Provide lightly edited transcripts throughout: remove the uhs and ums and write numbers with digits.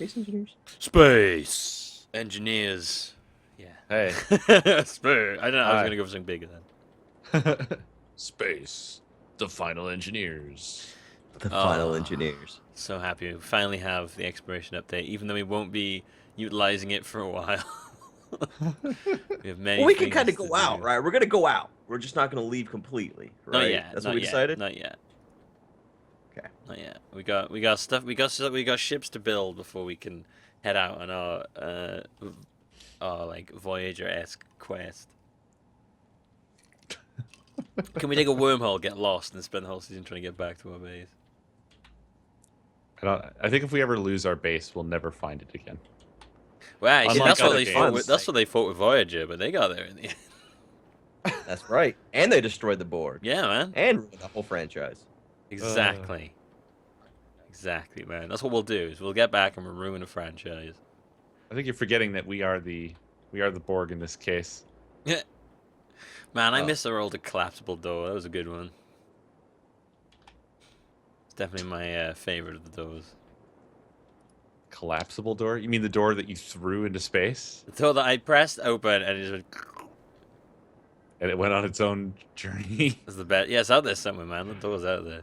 Space engineers. Space engineers. Yeah. Hey. Space. I don't know. I was Hi. gonna go for something bigger then. Space. The final engineers. The final Oh, engineers. so happy we finally have the exploration update, even though we won't be utilizing it for a while. We have many Well, we can things kind of to go out, do. right? We're gonna go out. We're just not gonna leave completely, Not right? yet. That's Not what we yet. decided. Not yet. Okay. Not yet. We got stuff. We got ships to build before we can head out on our like Voyager-esque quest. Can we take a wormhole, get lost, and spend the whole season trying to get back to our base? I think if we ever lose our base, we'll never find it again. Well, you see, Unlike that's what other they fought games. with. That's what they fought with Voyager, but they got there in the end. That's right. And they destroyed the board. Yeah, man. And ruined the whole franchise. Exactly. Exactly, man. That's what we'll do. Is we'll get back and we'll ruin a franchise. I think you're forgetting that we are the Borg in this case. Yeah. Man, I Oh. miss our old collapsible door. That was a good one. It's definitely my favorite of the doors. Collapsible door? You mean the door that you threw into space? The door that I pressed open and it just went. And it went on its own journey? That's the best. Yeah, it's out there somewhere, man. The door's out there.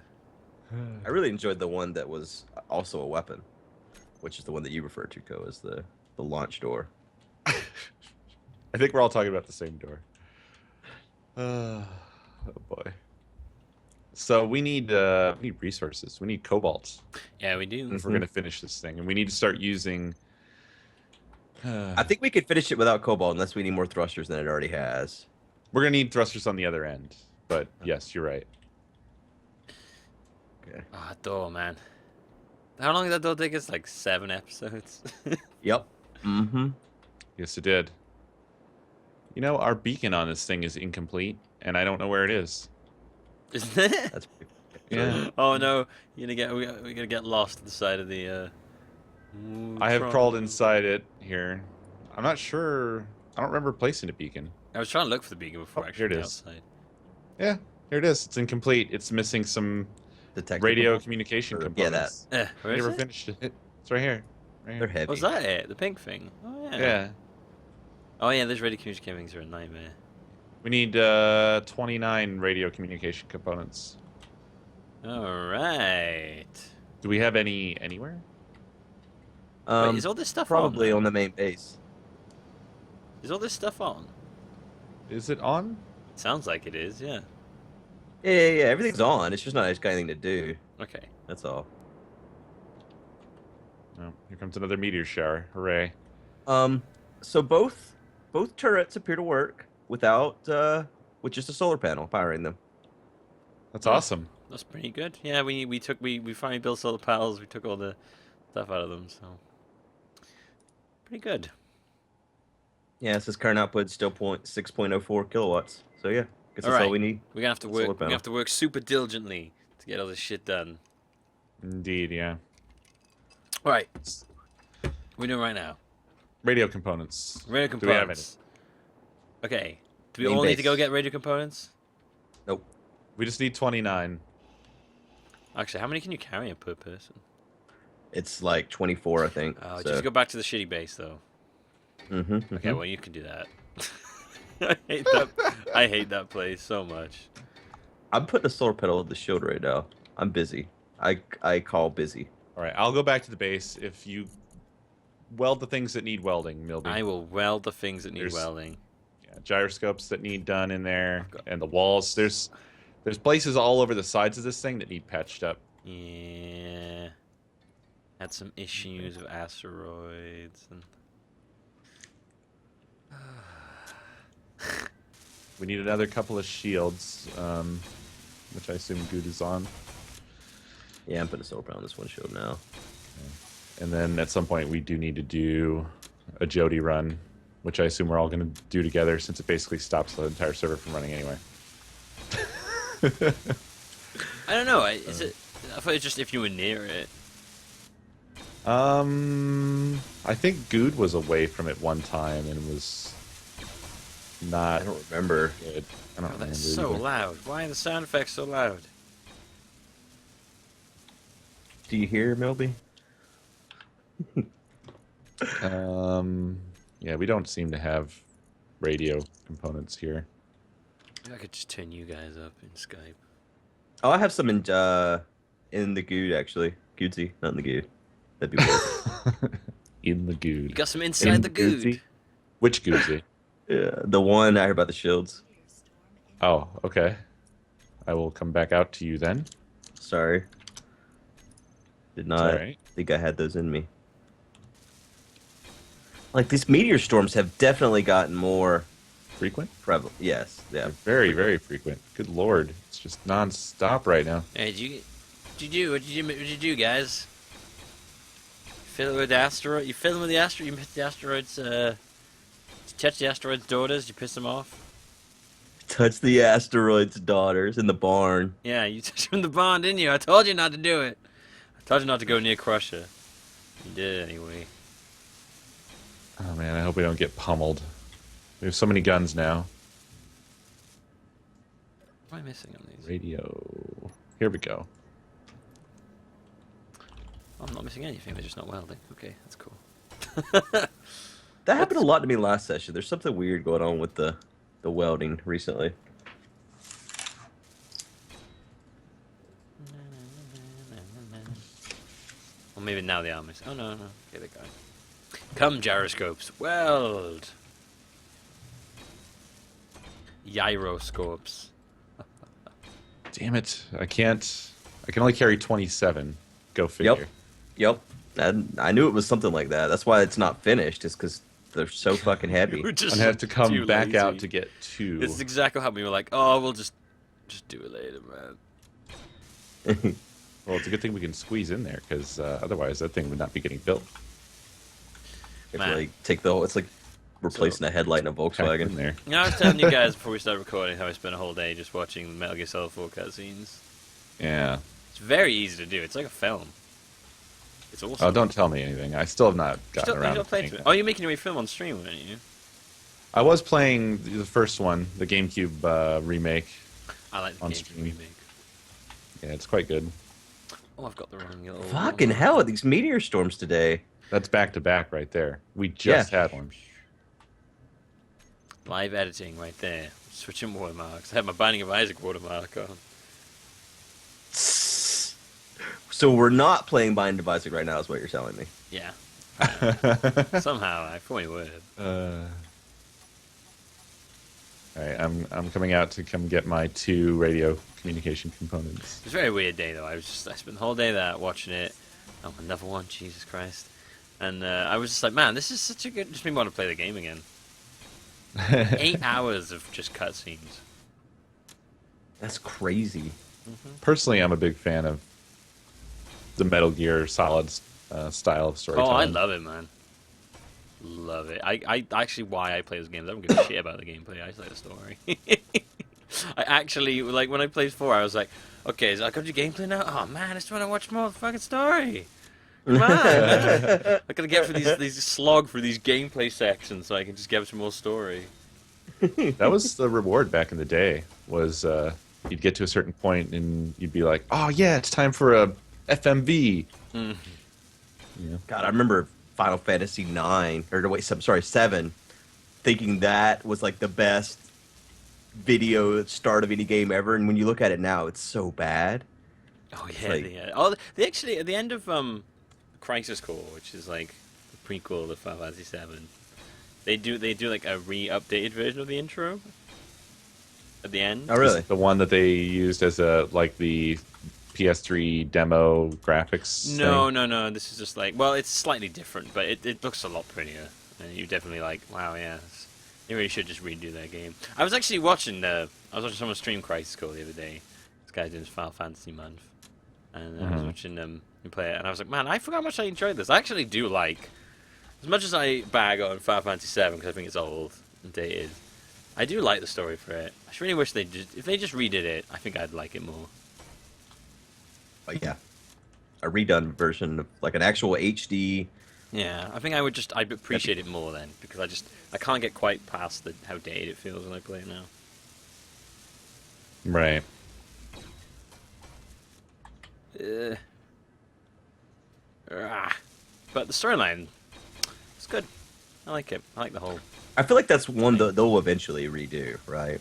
I really enjoyed the one that was also a weapon, which is the one that you referred to, Ko, as the launch door. I think we're all talking about the same door. Oh boy. So we need resources. We need cobalt Yeah, we do. if we're gonna finish this thing, and we need to start using. I think we could finish it without cobalt unless we need more thrusters than it already has. We're gonna need thrusters on the other end, but yes, you're right. Okay. Ah, door, man. How long did that door take us? Like 7 episodes. Yep. Mm-hmm. Yes, it did. You know, our beacon on this thing is incomplete, and I don't know where it is. Isn't it? That's pretty Yeah. Oh no, we're gonna get lost at the side of the. I have Tron. crawled inside it here. I'm not sure. I don't remember placing a beacon. I was trying to look for the beacon before Oh, actually here it being is. outside. Yeah, here it is. It's incomplete. It's missing some detective. radio communication Or- yeah, that. components. Where I is never it? finished it. It's right here. Right They're here. heavy. Was that it? The pink thing? Oh yeah. Yeah. Oh yeah, those radio communication things are a nightmare. We need 29 radio communication components. All right. Do we have any anywhere? Wait, is all this stuff probably on? on the main base. Is all this stuff on? Is it on? Sounds like it is. Yeah. Yeah. Everything's on. It's just not got anything to do. Okay. That's all. No. Here comes another meteor shower. Hooray. So both turrets appear to work without with just a solar panel powering them. That's awesome. That's pretty good. Yeah, we finally built solar panels. We took all the stuff out of them, so pretty good. Yeah, it says current output still 6.04 kilowatts. So yeah, guess that's all Alright. we need. We're gonna have to Solar work. We're gonna panel. have to work super diligently to get all this shit done. Indeed, yeah. All right. What are we doing right now? Radio components. Radio Do we have components. Okay. Do we Main all need to go base. get radio components? Nope. We just need 29. Actually, how many can you carry per person? It's like 24, I think. Oh, so. just go back to the shitty base though. Mm-hmm, Okay, well you can do that. I hate that. I hate that place so much. I'm putting a solar panel on the shield right now. I'm busy. I call busy. All right, I'll go back to the base if you weld the things that need welding, Milby. I will weld the things that need There's- welding. Yeah, gyroscopes that need done in there, and the walls. There's places all over the sides of this thing that need patched up. Yeah. Had some issues with asteroids and. We need another couple of shields, which I assume Good is on. Yeah, I'm putting a solar panel on this one shield now. And then at some point we do need to do a Jody run, which I assume we're all going to do together since it basically stops the entire server from running anyway. I don't know. Is it? I thought it's just if you were near it. I think Good was away from it one time and was not I don't remember. good. I don't Oh, remember that's so either. loud. Why are the sound effects so loud? Do you hear Milby? Yeah, we don't seem to have radio components here. Maybe I could just turn you guys up in Skype. Oh, I have some in the good actually. Goodsy, not in the good. That'd be weird. In the You good. got some inside the good. Goodsy? Which Goozy? Yeah, the one I heard about the shields. Oh, okay. I will come back out to you then. Sorry. Did It's not alright. think I had those in me. Like these meteor storms have definitely gotten more Frequent? prevalent. Yes, yeah. They're very, very frequent. Good lord. It's just non-stop right now. Hey, what'd you do, guys? Fill it with asteroid. You fill them with the asteroid. You hit the asteroids. You touch the asteroids' daughters. You piss them off. Touch the asteroids' daughters in the barn. Yeah, you touched them in the barn, didn't you? I told you not to do it. I told you not to go near Crusher. You did it anyway. Oh man, I hope we don't get pummeled. We have so many guns now. What am I missing on these? Radio. Here we go. I'm not missing anything. They're just not welding. Okay, that's cool. That happened a lot to me last session. There's something weird going on with the welding recently. Well, maybe now they are missing. Oh no. Okay, they're going. Come, gyroscopes, weld. Gyroscopes. Damn it. I can only carry 27. Go figure. Yep. I knew it was something like that. That's why it's not finished. Is because they're so fucking heavy. We're just I have to come too back lazy. out to get 2. This is exactly how we were like, oh, we'll just do it later, man. Well, it's a good thing we can squeeze in there, because otherwise that thing would not be getting built. If Man. like take the whole, it's like replacing a headlight in a Packed Volkswagen. in there. You know, I was telling you guys before we started recording how I spent a whole day just watching Metal Gear Solid 4 cutscenes. Yeah. It's very easy to do. It's like a film. It's awesome. Oh, don't tell me anything. I still have not gotten You around still to played playing it. that. Oh, you're making your film on stream, weren't you? I was playing the first one, the GameCube remake. I like the On GameCube stream. remake. Yeah, it's quite good. Oh, I've got the wrong little... Fucking hell! These meteor storms today. That's back to back right there. We just had one. Live editing right there. Switching watermarks. I have my Binding of Isaac watermark on. So we're not playing Bind of Isaac right now, is what you're telling me. Yeah. Somehow, I probably would. Alright, I'm coming out to come get my 2 radio communication components. It was a very weird day, though. I spent the whole day there watching it. Oh, another one, Jesus Christ. And I was just like, man, this is such a good... Just made me want to play the game again. 8 hours of just cutscenes. That's crazy. Personally, I'm a big fan of the Metal Gear Solid style of storytelling. Oh, I love it, man. Love it. I actually, why I play this game, I don't give a shit about the gameplay. I just like the story. I actually, like, when I played 4, I was like, okay, is I got your gameplay now? Oh, man, I just want to watch more of the fucking story. Come on. I gotta get through these slog through these gameplay sections so I can just get some more story. That was the reward back in the day, was you'd get to a certain point and you'd be like, oh yeah, it's time for a FMV. Mm. Yeah. God, I remember Final Fantasy 9 or wait, sorry, 7, thinking that was like the best video start of any game ever, and when you look at it now, it's so bad. Oh yeah, like- yeah. Oh, they actually at the end of Crisis Core, which is like the prequel to Final Fantasy 7, they do like a re-updated version of the intro at the end. Oh, really? The one that they used as the PS3 demo graphics No, thing? no. This is just like, well, it's slightly different, but it looks a lot prettier, and you definitely like, wow, yeah. They really should just redo that game. I was actually watching someone stream Crisis Core the other day. This guy's doing his Final Fantasy month, and I was watching them play it, and I was like, man, I forgot how much I enjoyed this. I actually do like, as much as I bag on Final Fantasy 7 because I think it's old and dated, I do like the story for it. I really wish if they just redid it, I think I'd like it more. But yeah, a redone version of like an actual HD. Yeah, I think I'd appreciate it more then, because I can't get quite past how dated it feels when I play it now. Right. But the storyline, It's good. I like it. I like the whole. I feel like that's one that they'll eventually redo, right?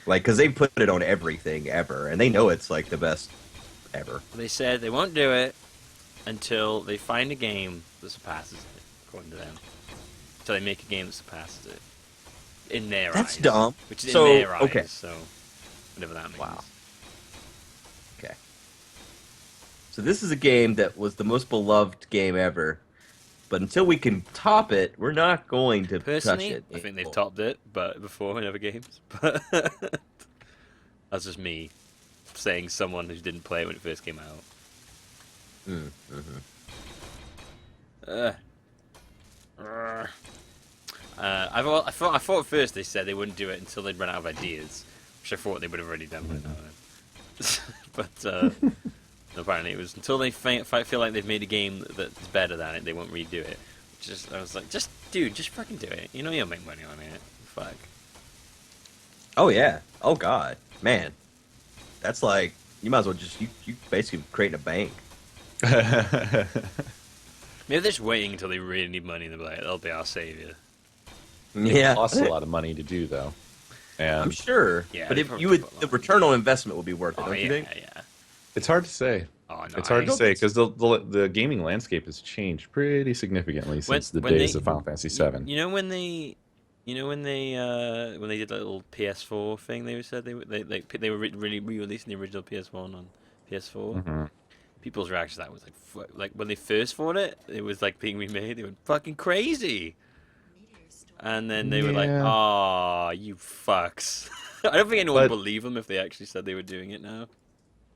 Like, because they put it on everything ever, and they know it's like the best ever. They said they won't do it until they find a game that surpasses it, according to them. Until they make a game that surpasses it. In their eyes. That's dumb. Which is So, in their eyes, okay. so whatever that means. Wow. Okay. So this is a game that was the most beloved game ever, but until we can top it, we're not going to Personally, touch it. I think they've anymore. topped it, but before in other games. But that's just me saying someone who didn't play it when it first came out. I thought at first they said they wouldn't do it until they'd run out of ideas, which I thought they would have already done by now. But apparently it was until they feel like they've made a game that's better than it, they won't redo it. I was like, dude, just fucking do it. You know you'll make money on it. Fuck. Oh yeah. Oh god, man. That's like you might as well just you basically creating a bank. Maybe they're just waiting until they really need money and they're like, that'll be our savior. Yeah, It costs a lot of money to do, though. And I'm sure. Yeah, but they if probably you would, put a lot the of return on investment would be worth it, Oh don't yeah, you think? yeah. it's hard to say. Oh no, It's hard to don't say think so. because the gaming landscape has changed pretty significantly since the when days they- of Final Fantasy VII. You know when they did that little PS4 thing, they said they were really re-releasing the original PS1 on PS4. Hmm. People's reaction to that was like when they first thought it was like being remade. They were fucking crazy, and then they were like, Yeah. "Ah, you fucks." I don't think anyone would But- believe them if they actually said they were doing it now.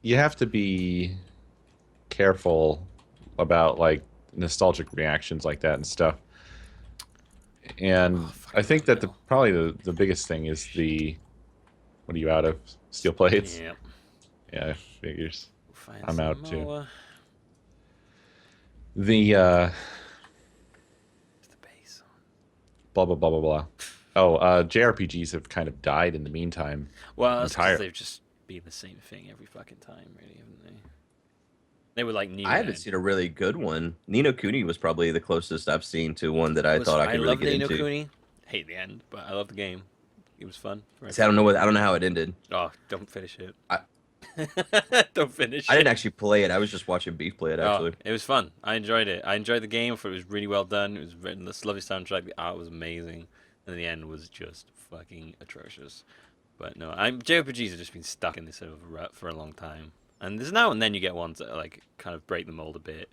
You have to be careful about like nostalgic reactions like that and stuff. And Oh, fuck, I think I that know. probably the biggest thing is the what are you out of? Steel plates? Yeah. Yeah, figures. Find I'm some out, too. more. The It's the bass. blah blah blah blah blah. Oh, JRPGs have kind of died in the meantime. Well, that's 'cause Entire- they've just been the same thing every fucking time, really, haven't they? They were like new. I haven't then. seen a really good one. Nino Kuni was probably the closest I've seen to one that I Listen, thought I could really love get Ni no into. Kuni. Hate the end, but I love the game. It was fun. See, I don't know how it ended. Oh, don't finish it. I- Don't finish I it. didn't actually play it. I was just watching Beef play it. Actually, Oh, it was fun. I enjoyed it. I enjoyed the game. For it was really well done. It was written. This lovely soundtrack. The art was amazing, and the end was just fucking atrocious. But no, JRPGs have just been stuck in this sort of rut for a long time. And there's now and then you get ones that like kind of break the mold a bit,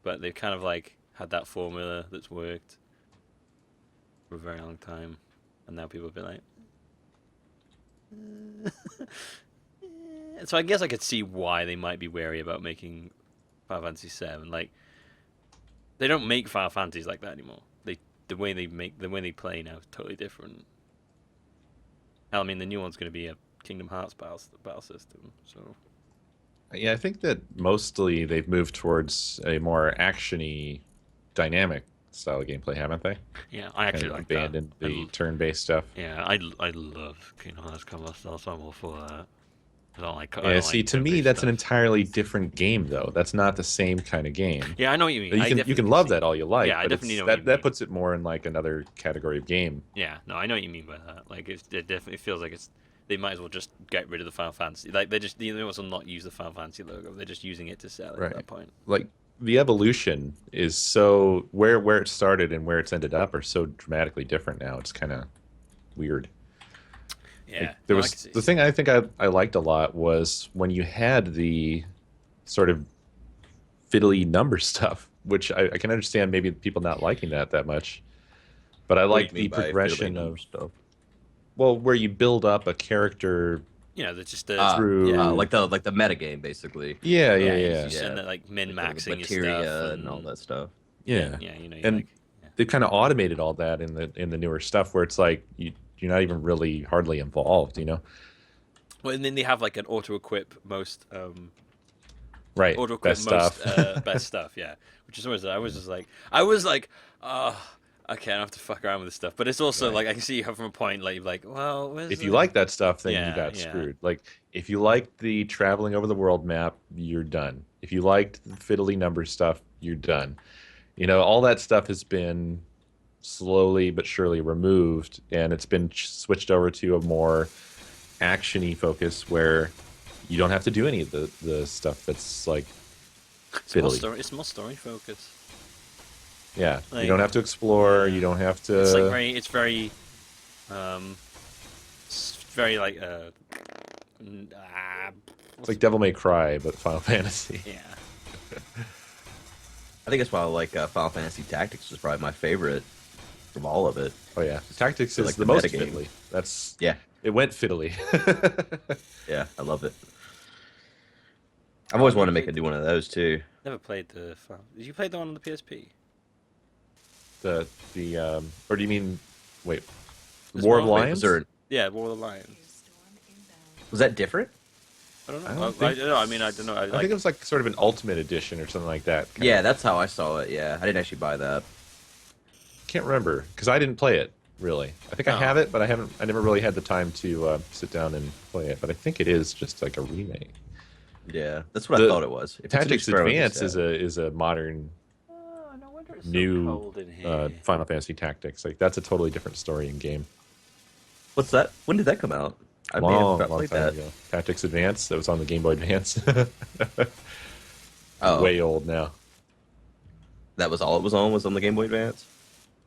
but they've kind of like had that formula that's worked for a very long time, and now people have been like. So I guess I could see why they might be wary about making Final Fantasy VII. Like, they don't make Final Fantasies like that anymore. The way they play now is totally different. Hell, I mean, the new one's going to be a Kingdom Hearts battle system. So Yeah, I think that mostly they've moved towards a more actiony, dynamic style of gameplay, haven't they? yeah, I actually Kind of like that. abandoned the turn-based stuff. Yeah, I love Kingdom Hearts combat style, so I'm all for that. I don't like. I Yeah, don't see, like to me, turn-based that's an stuff. entirely different game, though. That's not the same kind of game. Yeah, I know what you mean. You I can definitely love see- that all you like. Yeah, I but definitely it's- know what you that mean. puts it more in like another category of game. Yeah, no, I know what you mean by that. Like, it definitely feels like they might as well just get rid of the Final Fantasy. Like, they might as well not use the Final Fantasy logo. They're just using it to sell it Right. at that point. Like the evolution is so where it started and where it's ended up are so dramatically different now. It's kind of weird. Yeah, Like, no, there I was can see- the thing I think I liked a lot was when you had the sort of fiddly number stuff, which I can understand maybe people not liking that much, but I like the progression of where you build up a character. You know, they're just through- yeah, like the metagame basically. Yeah, you yeah. send that like min maxing your materia stuff and all that stuff. Yeah. Yeah, you know, And like, they've kind of automated all that in the newer stuff where it's like you're not even really hardly involved, you know? well, and then they have like an auto equip most Right. auto equip Best most stuff. best stuff, yeah. Which is always I was like, oh, okay, I don't have to fuck around with this stuff. But it's also Right. like I can see you have from a point like you're like, well, where's If the... you like that stuff, then Yeah, you got yeah. screwed. Like if you liked the traveling over the world map, you're done. If you liked the fiddly number stuff, you're done. You know, all that stuff has been slowly but surely removed, and it's been switched over to a more action-y focus where you don't have to do any of the stuff that's like fiddly. It's more story focused. Yeah, Like, you don't have to explore. You don't have to. It's like it's very like It's like Devil May Cry, but Final Fantasy. yeah. I think that's why I like Final Fantasy Tactics was probably my favorite from all of it. Oh yeah, Tactics So, is like, the the most metagame. fiddly. That's Yeah, it went fiddly. yeah, I love it. I've always wanted to make a new one of those too. Never played the. Did you play the one on the PSP? Or do you mean wait, There's War of one- Lions? Yeah, War of the Lions. Was that different? I don't know. I I don't don't think- know. I mean, I don't know. I think it was like sort of an Ultimate Edition or something like that. Yeah, that's how I saw it. Yeah, I didn't actually buy that. Can't remember because I didn't play it really. I think I Oh. have it, but I haven't. I never really had the time to sit down and play it. But I think it is just like a remake. Yeah, that's what I The thought it was. If it's an Tactics experiment, Advance it's, is a modern No wonder it's new so cold in here. Final Fantasy Tactics. Like that's a totally different story in game. What's that? When did that come out? I may Long, have long played time that. ago. Tactics Advance. That was on the Game Boy Advance. Oh, Way old now. that was all it was on. Was on the Game Boy Advance.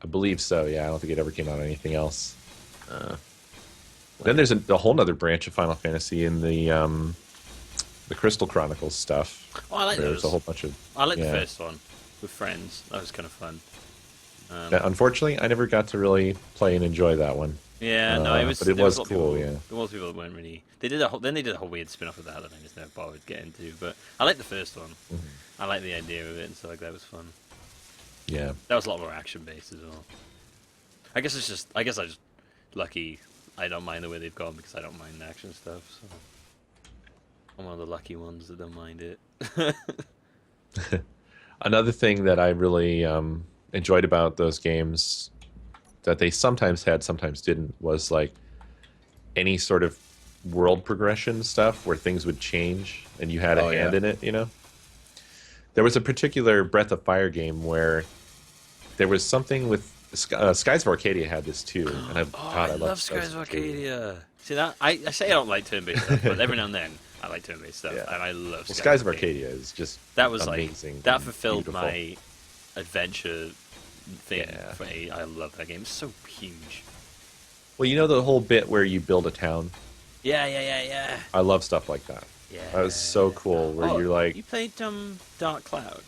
I believe so. Yeah, I don't think it ever came out on anything else. Uh, Then there's a whole other branch of Final Fantasy in the Crystal Chronicles stuff. Oh, I like There's those. a whole bunch of. I like the yeah. first one with friends. That was kind of fun. Now, unfortunately, I never got to really play and enjoy that one. Yeah, no, it was. but it there was a lot of cool, people- yeah. There was people that weren't really. They did a whole. Then they did a whole weird spin-off of that I just never bothered getting to. But I like the first one. Mm-hmm. I like the idea of it and stuff like that. Was fun. Yeah. That was a lot more action-based as well. I guess it's just. I guess I just lucky. I don't mind the way they've gone because I don't mind the action stuff. So I'm one of the lucky ones that don't mind it. Another thing that I really enjoyed about those games that they sometimes had, sometimes didn't, was like any sort of world progression stuff where things would change and you had a Oh, hand yeah. in it, you know? There was a particular Breath of Fire game where there was something with Skies of Arcadia had this too, and Oh, God, I love Skies of Arcadia. See that? I say I don't like turn-based stuff, but every now and then I like turn-based stuff, Yeah. and I love Well, Skies of Arcadia is just That was amazing. like that and fulfilled beautiful. my adventure thing. Yeah. For I love that game. It's so huge. Well, you know the whole bit where you build a town? Yeah. I love stuff like that. Yeah. That was so cool. Where Oh, you're like, you played Dark Cloud.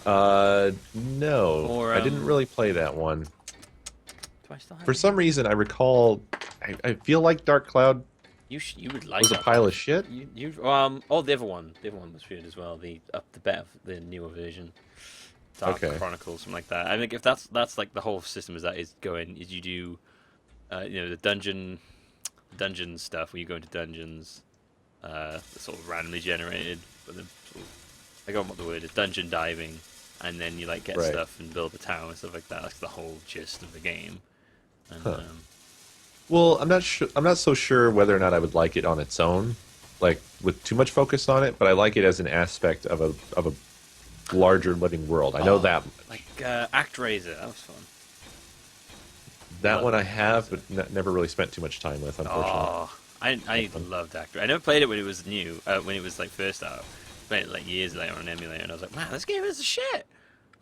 no, Or, I didn't really play that one. Do I still have For it? some reason, I recall. I feel like Dark Cloud You would like was a that pile one. of shit. Oh, the other one was weird as well. The better, the newer version, Dark Okay. Chronicles, something like that. I think if that's like the whole system is you do, the dungeon stuff where you go into dungeons, sort of randomly generated, but then sort of, I don't know what the word is, dungeon diving, and then you like get Right. stuff and build a tower and stuff like that. That's the whole gist of the game. And, Huh. Well, I'm not sure. I'm not so sure whether or not I would like it on its own, like with too much focus on it. But I like it as an aspect of a larger living world. I know that like ActRaiser, that was fun. that love one I it. have, but never really spent too much time with. Unfortunately, Oh, I loved Actor. I never played it when it was new, when it was like first out. Played it like years later on an emulator, and I was like, man, this game is shit.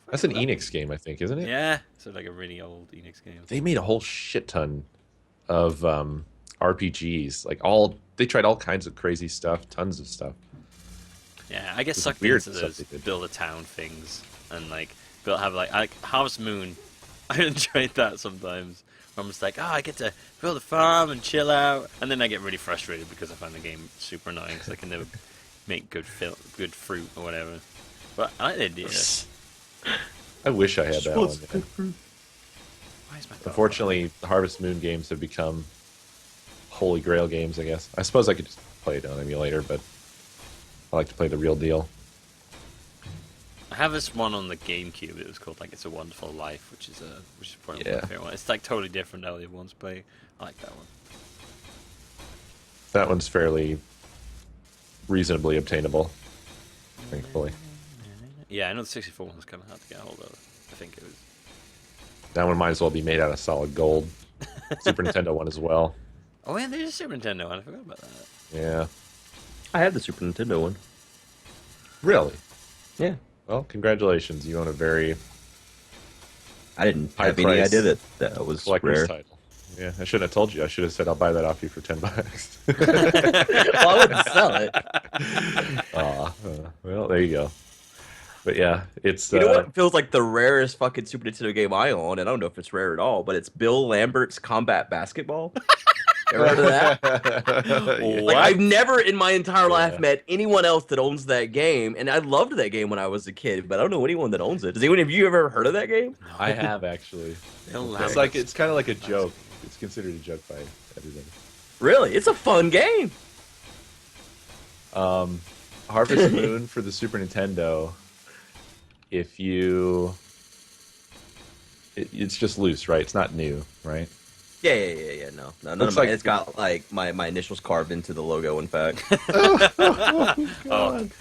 that's an Enix game, I think, isn't it? Yeah, so like a really old Enix game. They made a whole shit ton of RPGs. They tried all kinds of crazy stuff, tons of stuff. Yeah, I get It's sucked weird into stuff those they did. build a town things and like have like Harvest Moon. I enjoyed that sometimes. I'm just like, I get to build a farm and chill out, and then I get really frustrated because I find the game super annoying because I can never make good fruit or whatever. But I like the idea. I wish I had that one. Yeah. Why is my dog Unfortunately, the Harvest Moon games have become holy grail games, I guess. I suppose I could just play it on emulator, but I like to play the real deal. I have this one on the GameCube. It was called like "It's a Wonderful Life," which is probably my Yeah. favorite one. It's like totally different how the other ones play. I like that one. That one's fairly reasonably obtainable, thankfully. Yeah, I know the 64 one was kind of hard to get a hold of. I think it was. That one might as well be made out of solid gold. Super Nintendo one as well. Oh yeah, there's a Super Nintendo one. I forgot about that. Yeah. I have the Super Nintendo one. Really? Yeah. Well, congratulations. You own a very I didn't high have any price idea that was collector's rare. title. Yeah, I shouldn't have told you. I should have said I'll buy that off you for $10. Well, I wouldn't sell it. Well, there you go. But yeah, it's You know what feels like the rarest fucking Super Nintendo game I own, and I don't know if it's rare at all, but it's Bill Lambert's Combat Basketball. Ever heard of that? Yeah. Like I've never in my entire life Yeah. met anyone else that owns that game, and I loved that game when I was a kid, but I don't know anyone that owns it. Does anyone of you ever heard of that game? I have actually. Bill It's Lambert's it's kind of like a joke. It's considered a joke by everybody. Really? It's a fun game. Harvest Moon for the Super Nintendo. If you, it's just loose, right? It's not new, right? Yeah. No, none Looks of my. like- It's got like my initials carved into the logo. In fact, God.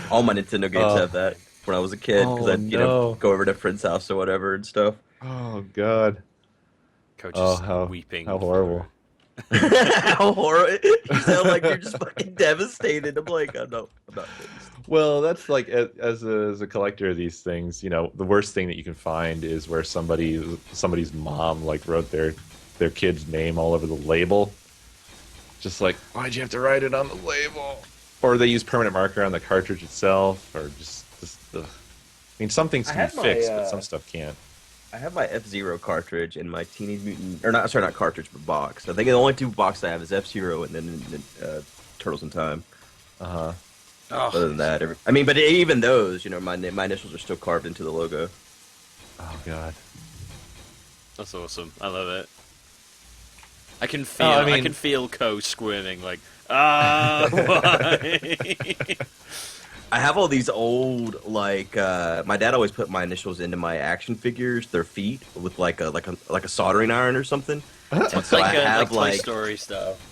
all my Nintendo games have that. When I was a kid, because Oh, I'd no. go over to a friend's house or whatever and stuff. Oh God. Coach Oh, is how weeping. how horrible. How horrible! You sound like you're just fucking devastated. I'm like, I'm not finished. Well, that's like as a collector of these things, the worst thing that you can find is where somebody's mom like wrote their kid's name all over the label. Just like, why'd you have to write it on the label? Or they use permanent marker on the cartridge itself, or just ugh. I mean, some things I can have be my, fixed, but some stuff can't. I have my F-Zero cartridge and my Teenage Mutant, or not cartridge, but box. I think the only two boxes I have is F-Zero and then Turtles in Time. Uh-huh. Other than that, but even those, my initials are still carved into the logo. Oh God. That's awesome. I love it. I can feel. I I mean- can feel Co squirming like, why? I have all these old, like, my dad always put my initials into my action figures, their feet, with like a soldering iron or something. It's So like I a have, Toy like- Story stuff.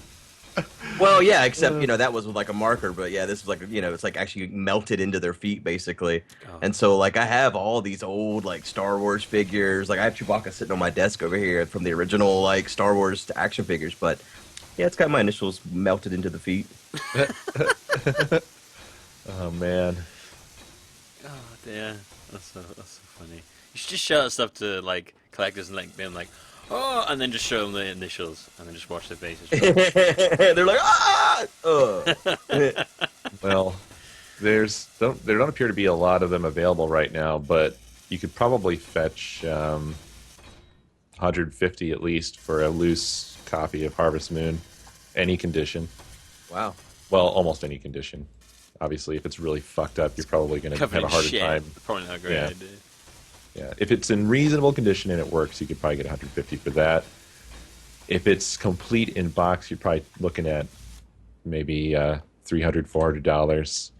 Well, yeah, except that was with like a marker, but yeah, this is like it's like actually melted into their feet basically. Oh. And so like I have all these old like Star Wars figures. Like I have Chewbacca sitting on my desk over here from the original like Star Wars action figures, but yeah, it's got my initials melted into the feet. Oh man. Oh yeah, that's so funny. You should just show that stuff to like collectors and like be like, oh, and then just show them the initials and then just watch their faces. They're like, ah! Well, there don't appear to be a lot of them available right now, but you could probably fetch 150 at least for a loose copy of Harvest Moon, any condition. Wow. Well, almost any condition. Obviously, if it's really fucked up, you're probably going to Covered have a in harder shit. time. Probably not a great Yeah. idea. Yeah, if it's in reasonable condition and it works, you could probably get 150 for that. If it's complete in box, you're probably looking at maybe $300, $400.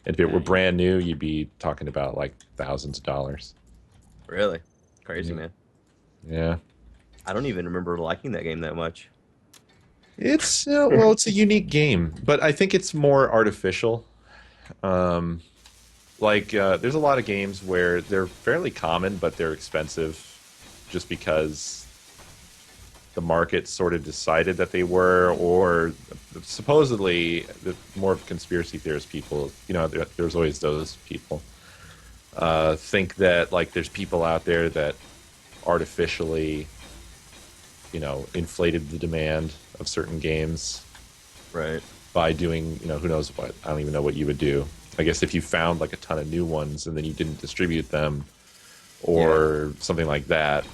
And if it were brand new, you'd be talking about like thousands of dollars. Really? Crazy, Yeah. man. Yeah, I don't even remember liking that game that much. it's it's a unique game, but I think it's more artificial. There's a lot of games where they're fairly common, but they're expensive, just because the market sort of decided that they were, or supposedly more of conspiracy theorist people. There's always those people think that like there's people out there that artificially, inflated the demand of certain games Right. by doing, who knows what. I don't even know what you would do. I guess if you found like a ton of new ones and then you didn't distribute them or something like that.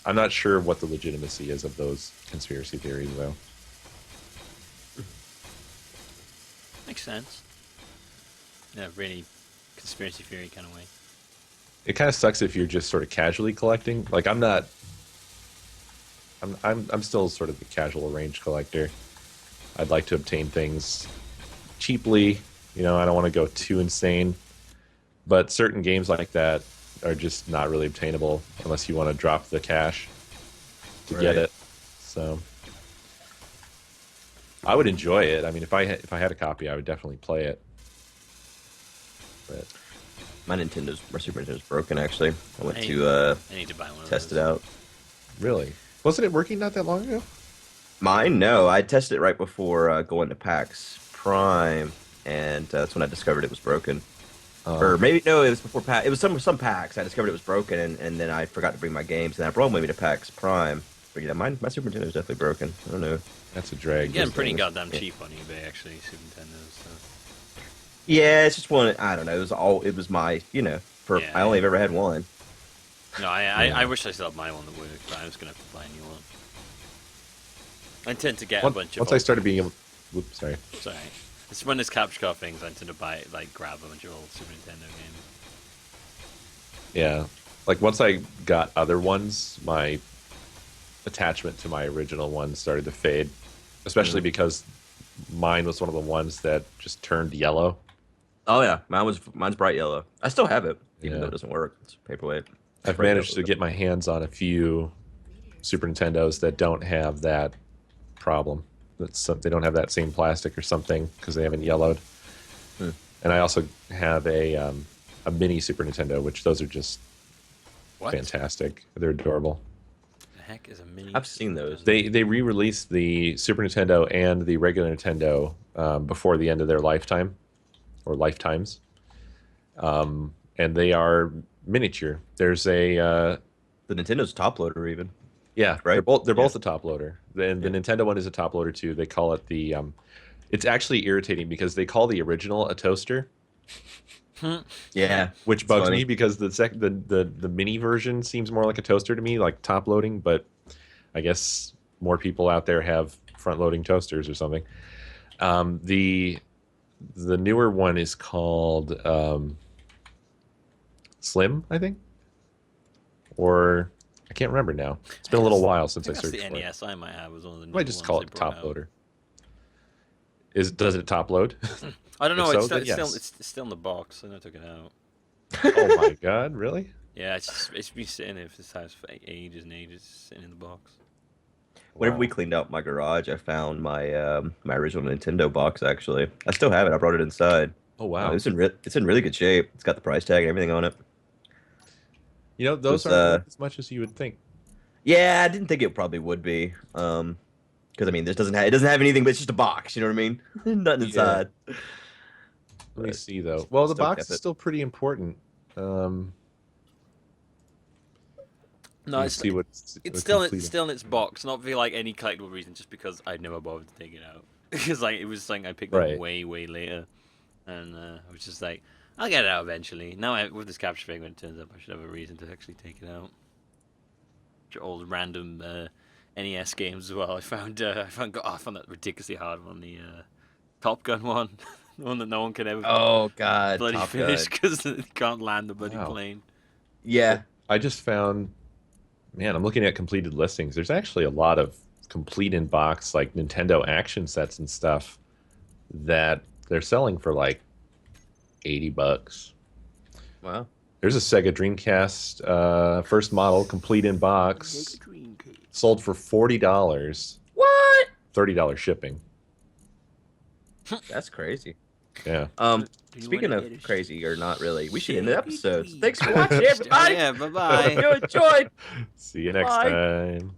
I'm not sure what the legitimacy is of those conspiracy theories, though. Makes sense. Yeah, really conspiracy theory kind of way. It kind of sucks if you're just sort of casually collecting. Like I'm not. I'm still sort of the casual range collector. I'd like to obtain things cheaply. I don't want to go too insane. But certain games like that are just not really obtainable unless you want to drop the cash to get Right. it. So I would enjoy it. I mean, if I had a copy, I would definitely play it. But My Super Nintendo's broken actually. I went I to I need to buy one of test those. it out. Really? Wasn't it working not that long ago? Mine, no. I tested it right before going to PAX Prime, and that's when I discovered it was broken. Or maybe no, it was before PAX. It was some PAX. I discovered it was broken, and then I forgot to bring my games, and I brought them with me to PAX Prime. But yeah, my Super Nintendo's definitely broken. I don't know. That's a drag. You're getting these pretty days. goddamn cheap on eBay, actually, Super Nintendo. So. Yeah, it's just one. I don't know. It was my. For Yeah, I only have ever had one. No, I wish I still had my one that worked, but I was gonna have to buy a new one. I tend to get a bunch of. Once I started being able, whoops, sorry. Sorry, it's when there's capture card things. I tend to grab a bunch of old Super Nintendo games. Yeah, like once I got other ones, my attachment to my original one started to fade, especially because mine was one of the ones that just turned yellow. Oh yeah, mine's bright yellow. I still have it, even Yeah. though it doesn't work. It's paperweight. I've Bright managed yellow. to get my hands on a few Super Nintendos that don't have that problem. They don't have that same plastic or something because they haven't yellowed. And I also have a mini Super Nintendo, which those are just What fantastic. They're adorable. the heck is a mini? I've seen those. They re-released the Super Nintendo and the regular Nintendo before the end of their lifetime or lifetimes, and they are miniature. There's a The Nintendo's top loader even. yeah, Right? they're both a top loader. And the Nintendo one is a top loader too. They call it the it's actually irritating because they call the original a toaster, Yeah, which bugs funny. me because the mini version seems more like a toaster to me, like top loading, but I guess more people out there have front loading toasters or something. The newer one is called Slim, I think, or I can't remember now. It's been a little while since I That's searched the for it. NES I might have was one of the. I might just call it top loader. Does it top load? I don't know. If It's, so, still, then it's, still, yes. it's still in the box. I never took it out. Oh my god, really? Yeah, it's been sitting there for this house for ages and ages, sitting in the box. Whenever Wow. we cleaned out my garage, I found my original Nintendo box. Actually, I still have it. I brought it inside. Oh wow. It's in really good shape. It's got the price tag and everything on it. You know, those was, aren't worth as much as you would think. Yeah, I didn't think it probably would be. Because I mean, it doesn't have anything, but it's just a box. You know what I mean? Nothing inside. Let me But see though. Well, the still box kept is it. still pretty important. No, Let me it's see what it's still in its box, not for like any collectible reason, just because I never bothered to take it out. Because like it was something I picked Right. up way later, and I was just like, I'll get it out eventually. Now with this capture thing, when it turns up, I should have a reason to actually take it out. Old random NES games as well. I found that ridiculously hard one, the Top Gun one, the one that no one can ever Oh God, bloody Top finish Gun. because they can't land the bloody Wow. plane. Yeah, I just found, man, I'm looking at completed listings. There's actually a lot of complete in box like Nintendo action sets and stuff that they're selling for like $80. wow. There's a Sega Dreamcast first model, complete in box, sold for $40. What? $30 shipping. That's crazy. Yeah. Speaking of crazy or not really, we should end the Sega episode. Dreamcast. Thanks for watching, everybody. Yeah, bye bye. Hope you enjoyed. See you next Bye. time.